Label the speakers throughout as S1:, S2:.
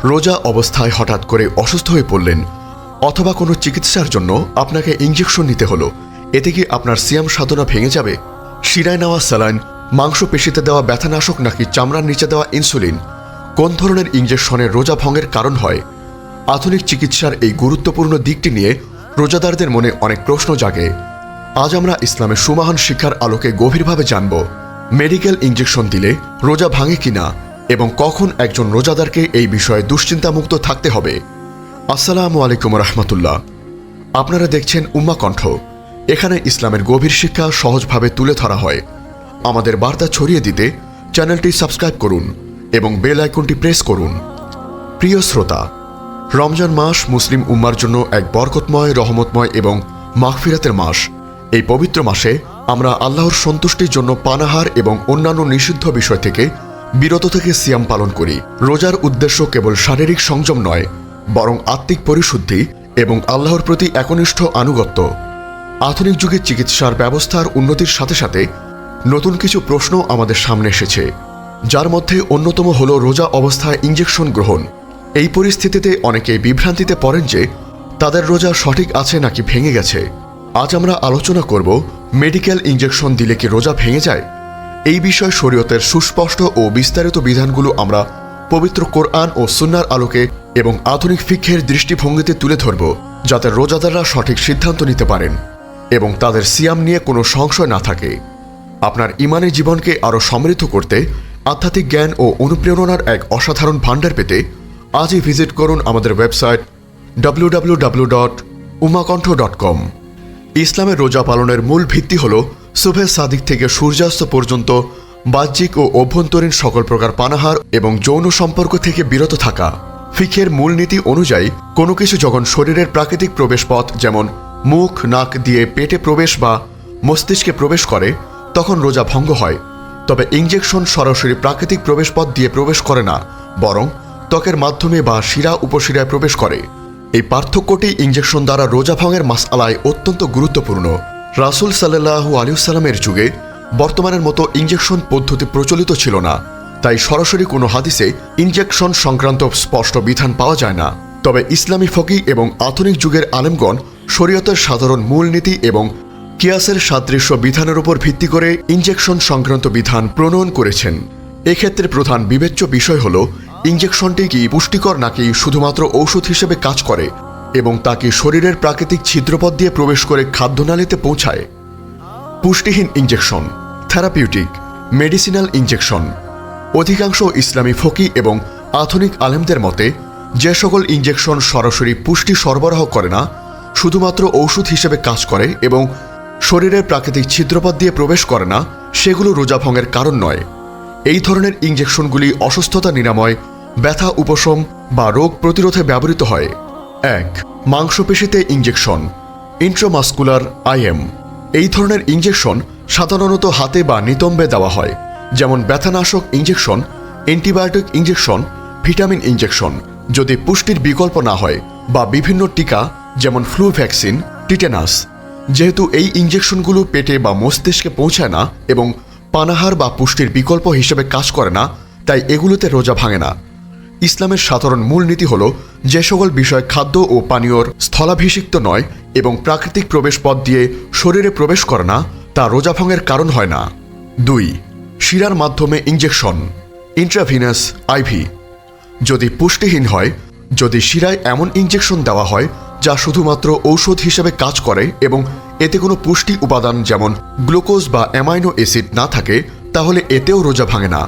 S1: রোজা অবস্থায় হঠাৎ করে অসুস্থ হয়ে পড়লেন, অথবা কোনো চিকিৎসার জন্য আপনাকে ইঞ্জেকশন নিতে হলো, এতে কি আপনার সিয়াম সাধনা ভেঙে যাবে? শিরায় নেওয়া স্যালাইন, মাংসপেশিতে দেওয়া ব্যথানাশক নাকি চামড়ার নিচে দেওয়া ইনসুলিন, কোন ধরনের ইঞ্জেকশনের রোজা ভঙ্গের কারণ হয়? আধুনিক চিকিৎসার এই গুরুত্বপূর্ণ দিকটি নিয়ে রোজাদারদের মনে অনেক প্রশ্ন জাগে। আজ আমরা ইসলামের সুমহান শিক্ষার আলোকে গভীরভাবে জানব মেডিকেল ইঞ্জেকশন দিলে রোজা ভাঙে কিনা এবং কখন একজন রোজাদারকে এই বিষয়ে দুশ্চিন্তামুক্ত থাকতে হবে। আসসালামু আলাইকুম রহমতুল্লাহ। আপনারা দেখছেন উম্মা কণ্ঠ। এখানে ইসলামের গভীর শিক্ষা সহজভাবে তুলে ধরা হয়। আমাদের বার্তা ছড়িয়ে দিতে চ্যানেলটি সাবস্ক্রাইব করুন এবং বেল আইকনটি প্রেস করুন। প্রিয় শ্রোতা, রমজান মাস মুসলিম উম্মার জন্য এক বরকতময়, রহমতময় এবং মাগফিরাতের মাস। এই পবিত্র মাসে আমরা আল্লাহর সন্তুষ্টির জন্য পানাহার এবং অন্যান্য নিষিদ্ধ বিষয় থেকে বিরত থেকে সিয়াম পালন করি। রোজার উদ্দেশ্য কেবল শারীরিক সংযম নয়, বরং আত্মিক পরিশুদ্ধি এবং আল্লাহর প্রতি একনিষ্ঠ আনুগত্য। আধুনিক যুগের চিকিৎসার ব্যবস্থার উন্নতির সাথে সাথে নতুন কিছু প্রশ্ন আমাদের সামনে এসেছে, যার মধ্যে অন্যতম হল রোজা অবস্থায় ইঞ্জেকশন গ্রহণ। এই পরিস্থিতিতে অনেকে বিভ্রান্তিতে পড়েন যে তাদের রোজা সঠিক আছে নাকি ভেঙে গেছে। আজ আমরা আলোচনা করব মেডিকেল ইঞ্জেকশন দিলে কি রোজা ভেঙে যায়। এই বিষয়ে শরীয়তের সুস্পষ্ট ও বিস্তারিত বিধানগুলো আমরা পবিত্র কোরআন ও সুন্নাহর আলোকে এবং আধুনিক ফিকহের দৃষ্টিভঙ্গিতে তুলে ধরব, যাতে রোজাদাররা সঠিক সিদ্ধান্ত নিতে পারেন এবং তাদের সিয়াম নিয়ে কোনো সংশয় না থাকে। আপনার ইমানি জীবনকে আরও সমৃদ্ধ করতে আধ্যাত্মিক জ্ঞান ও অনুপ্রেরণার এক অসাধারণ ভাণ্ডার পেতে আজই ভিজিট করুন আমাদের ওয়েবসাইট www.ummakontho.com। ইসলামের রোজা পালনের মূল ভিত্তি হল সুবহে সাদিক থেকে সূর্যাস্ত পর্যন্ত বাহ্যিক ও অভ্যন্তরীণ সকল প্রকার পানাহার এবং যৌন সম্পর্ক থেকে বিরত থাকা। ফিকহের মূলনীতি অনুযায়ী কোনো কিছু যখন শরীরের প্রাকৃতিক প্রবেশপথ যেমন মুখ, নাক দিয়ে পেটে প্রবেশ বা মস্তিষ্কে প্রবেশ করে তখন রোজা ভঙ্গ হয়। তবে ইঞ্জেকশন সরাসরি প্রাকৃতিক প্রবেশপথ দিয়ে প্রবেশ করে না, বরং ত্বকের মাধ্যমে বা শিরা উপশিরায় প্রবেশ করে। এই পার্থক্যটি ইঞ্জেকশন দ্বারা রোজা ভঙ্গের মাসআলায় অত্যন্ত গুরুত্বপূর্ণ। রাসূল সাল্লাল্লাহু আলাইহি ওয়াসাল্লামের যুগে বর্তমানের মতো ইঞ্জেকশন পদ্ধতি প্রচলিত ছিল না, তাই সরাসরি কোনো হাদিসে ইঞ্জেকশন সংক্রান্ত স্পষ্ট বিধান পাওয়া যায় না। তবে ইসলামী ফকি এবং আধুনিক যুগের আলেমগণ শরীয়তের সাধারণ মূলনীতি এবং কিয়াসের সাদৃশ্য বিধানের উপর ভিত্তি করে ইঞ্জেকশন সংক্রান্ত বিধান প্রণয়ন করেছেন। এক্ষেত্রে প্রধান বিবেচ্য বিষয় হল ইঞ্জেকশনটি কি পুষ্টিকর নাকি শুধুমাত্র ঔষধ হিসেবে কাজ করে এবং তা কি শরীরের প্রাকৃতিক ছিদ্রপথ দিয়ে প্রবেশ করে খাদ্যনালীতে পৌঁছায়। পুষ্টিহীন ইঞ্জেকশন, থেরাপিউটিক, মেডিসিনাল ইঞ্জেকশন। অধিকাংশ ইসলামী ফকি এবং আধুনিক আলেমদের মতে যে সকল ইঞ্জেকশন সরাসরি পুষ্টি সরবরাহ করে না, শুধুমাত্র ঔষধ হিসেবে কাজ করে এবং শরীরের প্রাকৃতিক ছিদ্রপথ দিয়ে প্রবেশ করে না, সেগুলো রোজা ভঙ্গের কারণ নয়। এই ধরনের ইঞ্জেকশনগুলি অসুস্থতা নিরাময়, ব্যথা উপশম বা রোগ প্রতিরোধে ব্যবহৃত হয়। 1. মাংসপেশিতে ইঞ্জেকশন, ইন্ট্রামাসকুলার আইএম। এই ধরনের ইঞ্জেকশন সাধারণত হাতে বা নিতম্বে দেওয়া হয়, যেমন ব্যথানাশক injection, antibiotic injection, vitamin injection. যদি পুষ্টির বিকল্প না হয় বা বিভিন্ন টিকা যেমন ফ্লু ভ্যাকসিন, টিটেনাস। যেহেতু এই ইঞ্জেকশনগুলো পেটে বা মস্তিষ্কে পৌঁছায় না এবং পানাহার বা পুষ্টির বিকল্প হিসেবে কাজ করে না, তাই এগুলোতে রোজা ভাঙে না। ইসলামের সাধারণ মূলনীতি হল যে সকল বিষয় খাদ্য ও পানীয়র স্থলাভিষিক্ত নয় এবং প্রাকৃতিক প্রবেশপথ দিয়ে শরীরে প্রবেশ করে না, তা রোজা ভঙ্গের কারণ হয় না। 2. শিরার মাধ্যমে ইঞ্জেকশন, ইন্ট্রাভিনাস আইভি। যদি পুষ্টিহীন হয়, যদি শিরায় এমন ইঞ্জেকশন দেওয়া হয় যা শুধুমাত্র ঔষধ হিসেবে কাজ করে এবং এতে কোনো পুষ্টি উপাদান যেমন গ্লুকোজ বা অ্যামাইনো অ্যাসিড না থাকে, তাহলে এতেও রোজা ভাঙে না।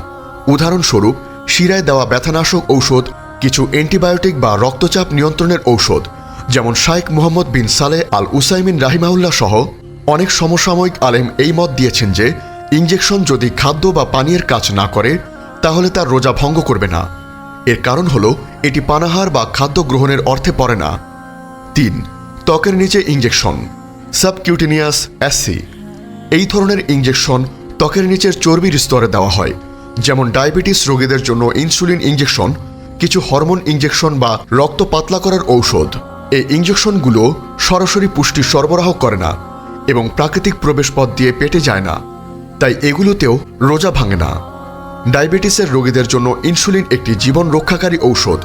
S1: উদাহরণস্বরূপ, শিরায় দেওয়া ব্যথানাশক ঔষধ, কিছু অ্যান্টিবায়োটিক বা রক্তচাপ নিয়ন্ত্রণের ঔষধ যেমন শাইখ মুহাম্মদ বিন সালেহ আল উসাইমিন রাহিমাহুল্লাহ সহ অনেক সমসাময়িক আলেম এই মত দিয়েছেন যে ইঞ্জেকশন যদি খাদ্য বা পানীয়ের কাজ না করে তাহলে তার রোজা ভঙ্গ করবে না। এর কারণ হল এটি পানাহার বা খাদ্য গ্রহণের অর্থে পড়ে না। 3. ত্বকের নিচে ইঞ্জেকশন, সাবকিউটেনিয়াস অ্যাসি। এই ধরনের ইঞ্জেকশন ত্বকের নিচের চর্বির স্তরে দেওয়া হয়, যেমন ডায়াবেটিস রোগীদের জন্য ইনসুলিন ইঞ্জেকশন, কিছু হরমোন ইঞ্জেকশন বা রক্ত পাতলা করার ঔষধ। এই ইঞ্জেকশনগুলো সরাসরি পুষ্টি সরবরাহ করে না এবং প্রাকৃতিক প্রবেশপথ দিয়ে পেটে যায় না, তাই এগুলোতেও রোজা ভাঙে না। ডায়াবেটিসের রোগীদের জন্য ইনসুলিন একটি জীবন রক্ষাকারী ঔষধ,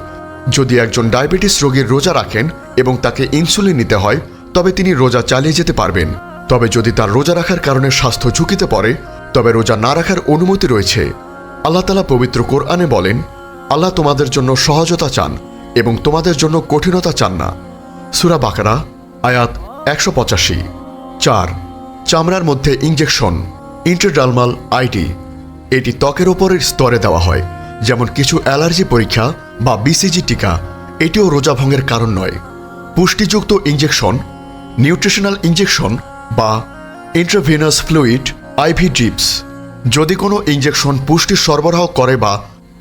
S1: যদি একজন ডায়াবেটিস রোগীর রোজা রাখেন এবং তাকে ইনসুলিন নিতে হয়, তবে তিনি রোজা চালিয়ে যেতে পারবেন। তবে যদি তার রোজা রাখার কারণে স্বাস্থ্য ঝুঁকিতে পড়ে, তবে রোজা না রাখার অনুমতি রয়েছে। আল্লাহ তাআলা পবিত্র কোরআনে বলেন, আল্লাহ তোমাদের জন্য সহজতা চান এবং তোমাদের জন্য কঠিনতা চান না। সূরা বাকারা আয়াত 185। 4. চামড়ার মধ্যে ইনজেকশন, ইন্ট্রাডার্মাল আইডি। এটি ত্বকের ওপরের স্তরে দেওয়া হয়, যেমন কিছু অ্যালার্জি পরীক্ষা বা বিসিজি টিকা। এটিও রোজা ভঙ্গের কারণ নয়। পুষ্টিযুক্ত ইনজেকশন, নিউট্রিশনাল ইনজেকশন বা ইন্ট্রাভেনাস ফ্লুইড আইভি ড্রিপস। যদি কোনো ইনজেকশন পুষ্টি সরবরাহ করে বা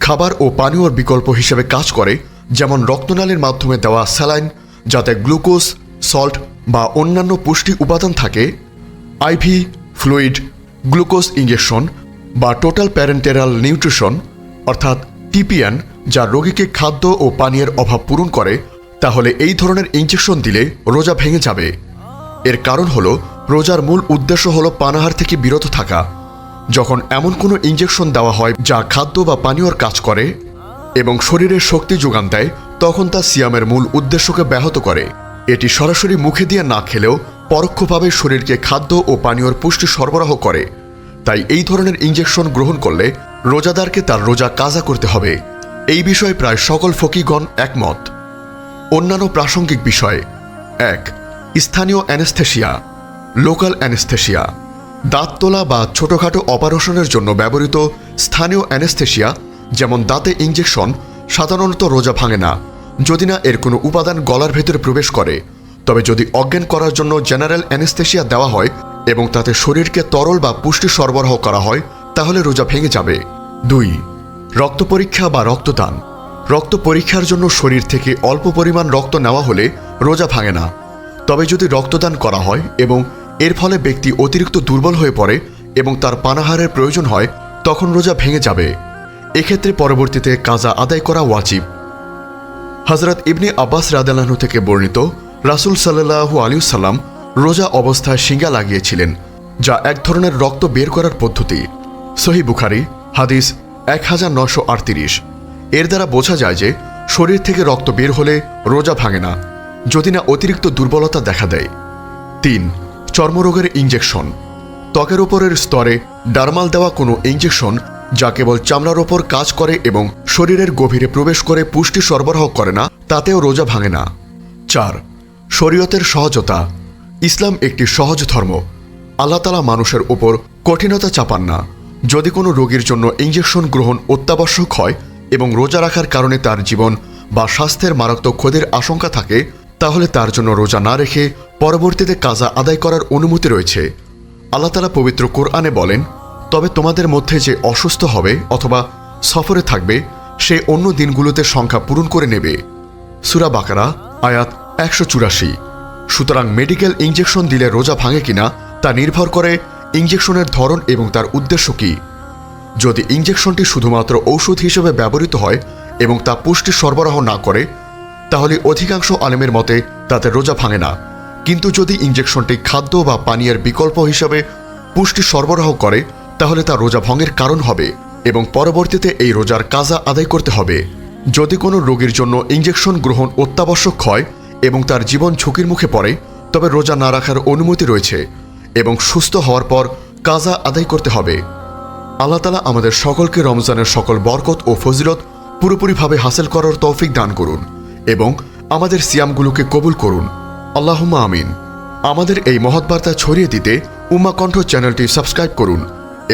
S1: খাবার ও পানীয়র বিকল্প হিসেবে কাজ করে, যেমন রক্তনালীর মাধ্যমে দেওয়া স্যালাইন যাতে গ্লুকোজ, সল্ট বা অন্যান্য পুষ্টি উপাদান থাকে, আইভি ফ্লুইড গ্লুকোজ ইনজেকশন বা টোটাল প্যারেন্টেরাল নিউট্রিশন অর্থাৎ টিপিএন, যা রোগীকে খাদ্য ও পানীয়ের অভাব পূরণ করে, তাহলে এই ধরনের ইনজেকশন দিলে রোজা ভেঙে যাবে। এর কারণ হলো রোজার মূল উদ্দেশ্য হলো পানাহার থেকে বিরত থাকা। যখন এমন কোনো ইনজেকশন দেওয়া হয় যা খাদ্য বা পানীয়র কাজ করে এবং শরীরে শক্তি যোগান দেয়, তখন তা সিয়ামের মূল উদ্দেশ্যকে ব্যাহত করে। এটি সরাসরি মুখে দিয়ে না খেলেও পরোক্ষভাবে শরীরকে খাদ্য ও পানীয়র পুষ্টি সরবরাহ করে। তাই এই ধরনের ইনজেকশন গ্রহণ করলে রোজাদারকে তার রোজা কাজা করতে হবে। এই বিষয়ে প্রায় সকল ফকিহগণ একমত। অন্যান্য প্রাসঙ্গিক বিষয়: 1. স্থানীয় অ্যানেস্থেশিয়া, লোকাল অ্যানেস্থেশিয়া। দাঁত তোলা বা ছোটখাটো অপারেশনের জন্য ব্যবহৃত স্থানীয় অ্যানেস্থেশিয়া, যেমন দাঁতে ইনজেকশন, সাধারণত রোজা ভাঙে না যদি না এর কোনো উপাদান গলার ভেতরে প্রবেশ করে। তবে যদি অজ্ঞান করার জন্য জেনারেল অ্যানেস্থেশিয়া দেওয়া হয় এবং তাতে শরীরকে তরল বা পুষ্টি সরবরাহ করা হয়, তাহলে রোজা ভেঙে যাবে। 2. রক্ত পরীক্ষা বা রক্তদান। রক্ত পরীক্ষার জন্য শরীর থেকে অল্প পরিমাণ রক্ত নেওয়া হলে রোজা ভাঙে না। তবে যদি রক্তদান করা হয় এবং এর ফলে ব্যক্তি অতিরিক্ত দুর্বল হয়ে পড়ে এবং তার পানাহারের প্রয়োজন হয়, তখন রোজা ভেঙে যাবে। এক্ষেত্রে পরবর্তীতে কাজা আদায় করা ওয়াজিব। হযরত ইবনে আব্বাস রাদিয়াল্লাহু থেকে বর্ণিত, রাসূল সাল্লাল্লাহু আলাইহি ওয়াসাল্লাম রোজা অবস্থায় শিঙ্গা লাগিয়েছিলেন, যা এক ধরনের রক্ত বের করার পদ্ধতি। সহিহ বুখারী হাদিস 1938। এর দ্বারা বোঝা যায় যে শরীর থেকে রক্ত বের হলে রোজা ভাঙে না, যদি না অতিরিক্ত দুর্বলতা দেখা দেয়। 3. চর্মরোগের ইনজেকশন। ত্বকের ওপরের স্তরে ডার্মাল দেওয়া কোনো ইনজেকশন যা কেবল চামড়ার ওপর কাজ করে এবং শরীরের গভীরে প্রবেশ করে পুষ্টি সরবরাহ করে না, তাতেও রোজা ভাঙে না। 4. শরীয়তের সহজতা। ইসলাম একটি সহজ ধর্ম। আল্লাহ তাআলা মানুষের ওপর কঠিনতা চাপান না। যদি কোনো রোগীর জন্য ইনজেকশন গ্রহণ অত্যাবশ্যক হয় এবং রোজা রাখার কারণে তার জীবন বা স্বাস্থ্যের মারাত্মক ক্ষতির আশঙ্কা থাকে, তাহলে তার জন্য রোজা না রেখে পরবর্তীতে কাজা আদায় করার অনুমতি রয়েছে। আল্লাহ তাআলা পবিত্র কোরআনে বলেন, তবে তোমাদের মধ্যে যে অসুস্থ হবে অথবা সফরে থাকবে, সে অন্য দিনগুলোতে সংখ্যা পূরণ করে নেবে। সূরা বাকারা আয়াত 184। সুতরাং মেডিকেল ইনজেকশন দিলে রোজা ভাঙে কিনা তা নির্ভর করে ইনজেকশনের ধরন এবং তার উদ্দেশ্য কী। যদি ইনজেকশনটি শুধুমাত্র ঔষধ হিসেবে ব্যবহৃত হয় এবং তা পুষ্টি সরবরাহ না করে, তাহলে অধিকাংশ আলেমের মতে তাতে রোজা ভাঙে না। কিন্তু যদি ইনজেকশনটি খাদ্য বা পানীয়ের বিকল্প হিসেবে পুষ্টি সরবরাহ করে, তাহলে তা রোজা ভঙ্গের কারণ হবে এবং পরবর্তীতে এই রোজার কাজা আদায় করতে হবে। যদি কোনো রোগীর জন্য ইনজেকশন গ্রহণ অত্যাবশ্যক হয় এবং তার জীবন ঝুঁকির মুখে পড়ে, তবে রোজা না রাখার অনুমতি রয়েছে এবং সুস্থ হওয়ার পর কাজা আদায় করতে হবে। আল্লাহ তাআলা আমাদের সকলকে রমজানের সকল বরকত ও ফজিলত পুরোপুরিভাবে হাসিল করার তৌফিক দান করুন এবং আমাদের সিয়ামগুলোকে কবুল করুন। আল্লাহুম্মা আমিন। আমাদের এই মহৎ বার্তা ছড়িয়ে দিতে উম্মাহ কণ্ঠ চ্যানেলটি সাবস্ক্রাইব করুন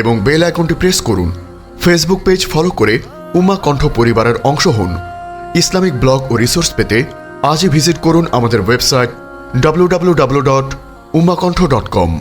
S1: এবং বেল আইকনটি প্রেস করুন। ফেসবুক পেজ ফলো করে উম্মাহ কণ্ঠ পরিবারের অংশ হন। ইসলামিক ব্লগ ও রিসোর্স পেতে আজই ভিজিট করুন আমাদের ওয়েবসাইট www.ummahkontho.com।